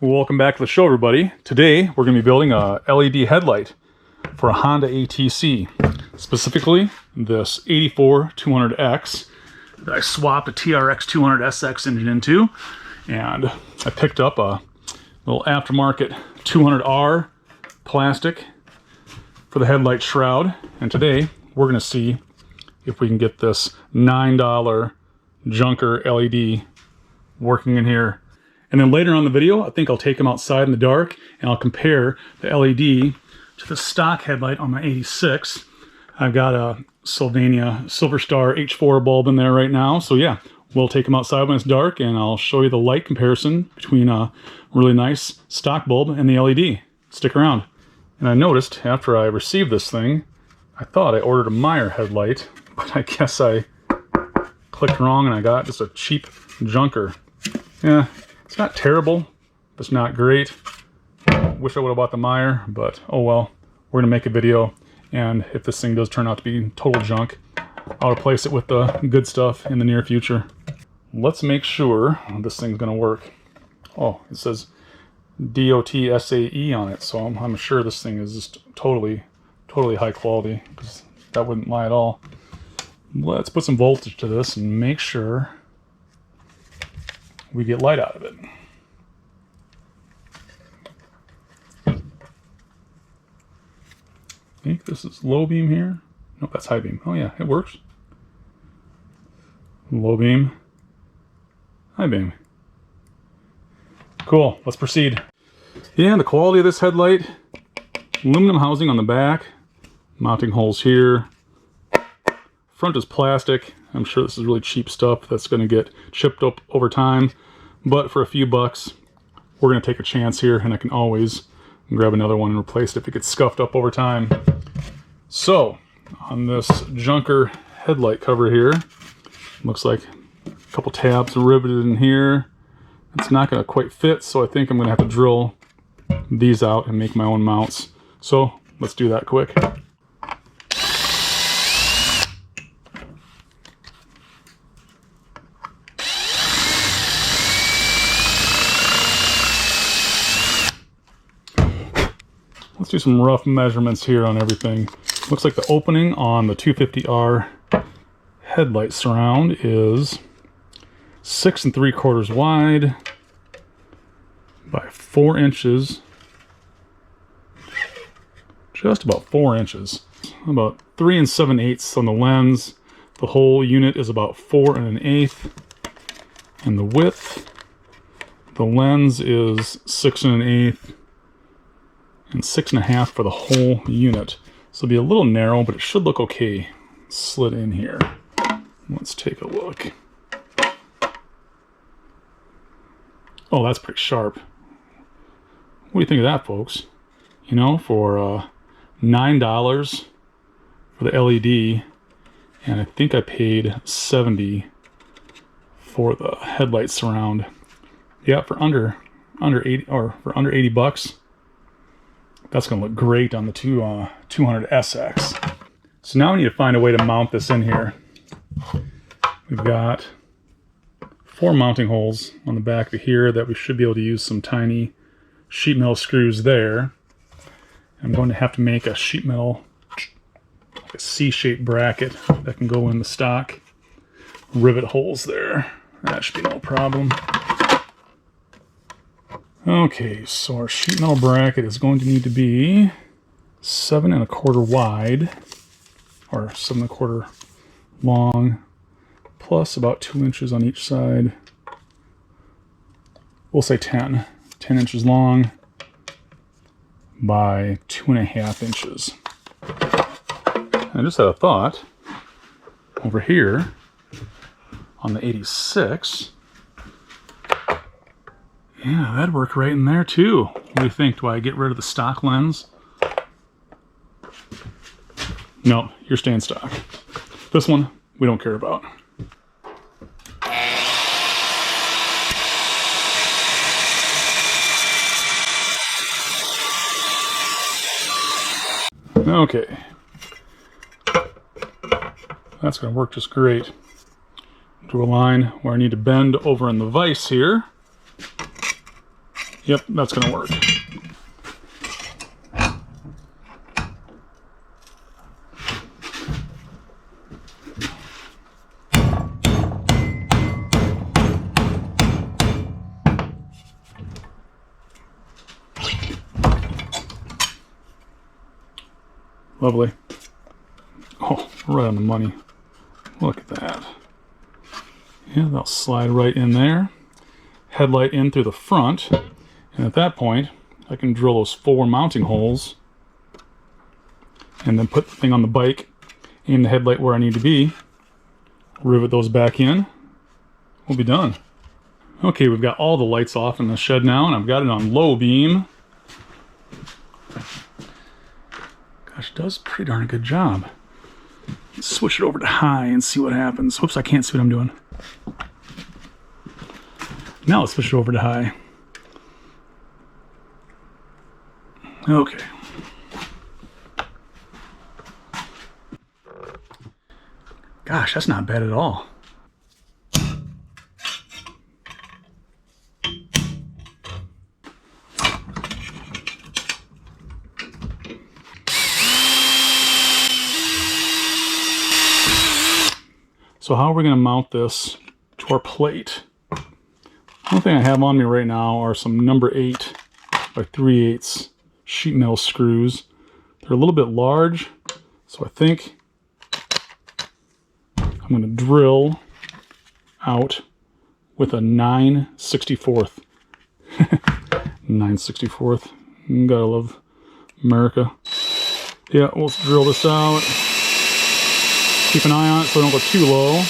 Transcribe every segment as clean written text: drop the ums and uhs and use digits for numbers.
Welcome back to the show, everybody. Today we're going to be building a LED headlight for a Honda ATC, specifically this 200X that I swapped a TRX 200SX engine into, and I picked up a little aftermarket 200R plastic for the headlight shroud, and today we're going to see if we can get this $9 junker LED working in here. And then later on in the video, I think I'll take them outside in the dark and I'll compare the LED to the stock headlight on my 86. I've got a Sylvania Silver Star H4 bulb in there right now. So yeah, we'll take them outside when it's dark and I'll show you the light comparison between a really nice stock bulb and the LED. Stick around. And I noticed after I received this thing, I thought I ordered a Meyer headlight, but I guess I clicked wrong and I got just a cheap junker. Yeah. It's not terrible, but it's not great. Wish I would have bought the Meyer, but oh well. We're going to make a video, and if this thing does turn out to be total junk, I'll replace it with the good stuff in the near future. Let's make sure this thing's going to work. Oh, it says DOT-SAE on it, so I'm sure this thing is just totally high quality, because that wouldn't lie at all. Let's put some voltage to this and make sure we get light out of it. I think this is low beam here. Nope, that's high beam. Oh yeah, it works. Low beam, high beam. Cool, let's proceed. Yeah, the quality of this headlight, aluminum housing on the back, mounting holes here. Front is plastic. I'm sure this is really cheap stuff that's going to get chipped up over time, but for a few bucks, we're going to take a chance here, and I can always grab another one and replace it if it gets scuffed up over time. So, on this junker headlight cover here, looks like a couple tabs riveted in here. It's not going to quite fit, so I think I'm going to have to drill these out and make my own mounts. So, let's do that quick. Let's do some rough measurements here on everything. Looks like the opening on the 250R headlight surround is 6 3/4 wide by 4 inches. Just about 4 inches. About 3 7/8 on the lens. The whole unit is about 4 1/8. And the width, the lens is 6 1/8. And 6 1/2 for the whole unit. So it'll be a little narrow, but it should look okay. Slid in here. Let's take a look. Oh, that's pretty sharp. What do you think of that, folks? You know, for $9 for the LED, and I think I paid $70 for the headlight surround. Yeah, for under 80, or for under 80 bucks. That's going to look great on the 200SX. So now we need to find a way to mount this in here. We've got 4 mounting holes on the back of here that we should be able to use some tiny sheet metal screws there. I'm going to have to make a sheet metal, like a C-shaped bracket that can go in the stock rivet holes there. That should be no problem. Okay, so our sheet metal bracket is going to need to be 7 1/4 wide, or 7 1/4 long, plus about 2 inches on each side. We'll say 10 inches long by 2 1/2 inches. I just had a thought over here on the 86. Yeah, that'd work right in there too. What do you think? Do I get rid of the stock lens? No, you're staying stock. This one, we don't care about. Okay. That's going to work just great. Drew a line where I need to bend over in the vise here. Yep, that's gonna work. Lovely. Oh, right on the money. Look at that. Yeah, that'll slide right in there. Headlight in through the front. And at that point, I can drill those 4 mounting holes and then put the thing on the bike, aim the headlight where I need to be, rivet those back in. We'll be done. Okay, we've got all the lights off in the shed now, and I've got it on low beam. Gosh, it does a pretty darn good job. Let's switch it over to high and see what happens. Whoops, I can't see what I'm doing. Now let's switch it over to high. Okay. Gosh, that's not bad at all. So how are we going to mount this to our plate? One thing I have on me right now are some number 8 by 3/8 sheet metal screws. They're a little bit large, so I think I'm going to drill out with a 9/64. 9/64. Gotta love America. Yeah, we'll drill this out. Keep an eye on it so I don't go too low.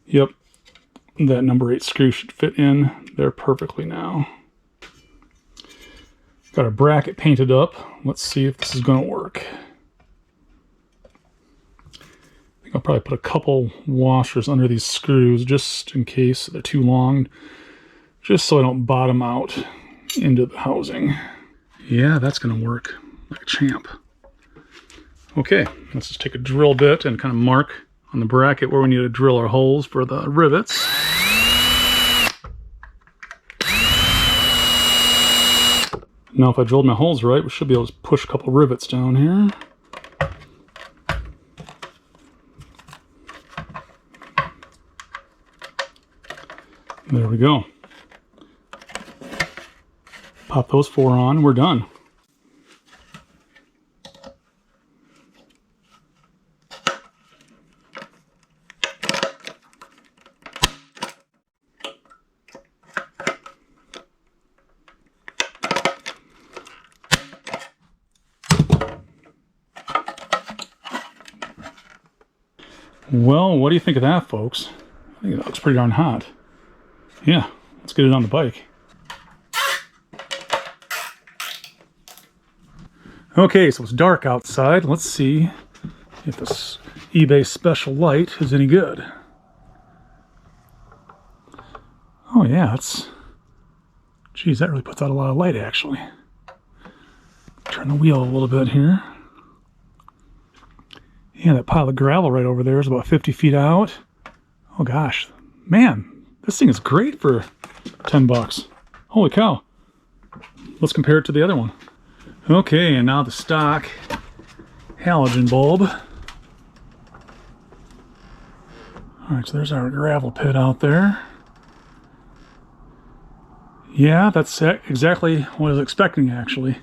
Yep, that number 8 screw should fit in there perfectly now. Got our bracket painted up. Let's see if this is going to work. I think I'll probably put a couple washers under these screws just in case they're too long, just so I don't bottom out into the housing. Yeah, that's going to work like a champ. Okay, let's just take a drill bit and kind of mark on the bracket where we need to drill our holes for the rivets. Now if I drilled my holes right, we should be able to push a couple rivets down here. There we go. Pop those 4 on, we're done. Well, what do you think of that, folks? I think that looks pretty darn hot. Yeah, let's get it on the bike. Okay, so it's dark outside. Let's see if this eBay special light is any good. Oh yeah, that's... Geez, that really puts out a lot of light, actually. Turn the wheel a little bit here. Yeah, that pile of gravel right over there is about 50 feet out. Oh gosh, man, this thing is great for 10 bucks. Holy cow. Let's compare it to the other one. Okay, and now the stock halogen bulb. Alright, so there's our gravel pit out there. Yeah, that's exactly what I was expecting, actually.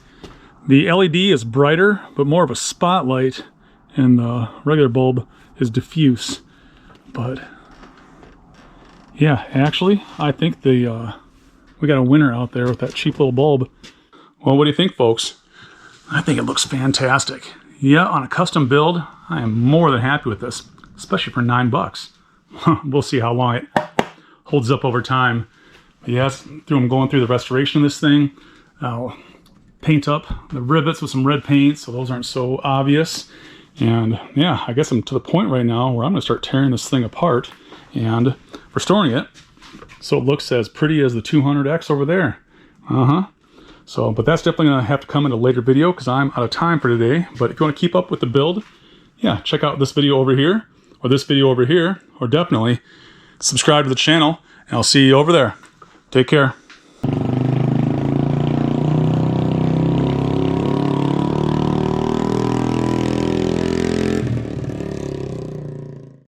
The LED is brighter, but more of a spotlight, and the regular bulb is diffuse. But yeah, actually, I think we got a winner out there with that cheap little bulb. Well, what do you think, folks? I think it looks fantastic. Yeah, on a custom build, I am more than happy with this, especially for 9 bucks. We'll see how long it holds up over time. But yes, I'm going through the restoration of this thing. I'll paint up the rivets with some red paint so those aren't so obvious. And yeah, I guess I'm to the point right now where I'm going to start tearing this thing apart and restoring it so it looks as pretty as the 200X over there. So, but that's definitely going to have to come in a later video because I'm out of time for today. But if you want to keep up with the build, yeah, check out this video over here, or this video over here, or definitely subscribe to the channel I'll see you over there. Take care.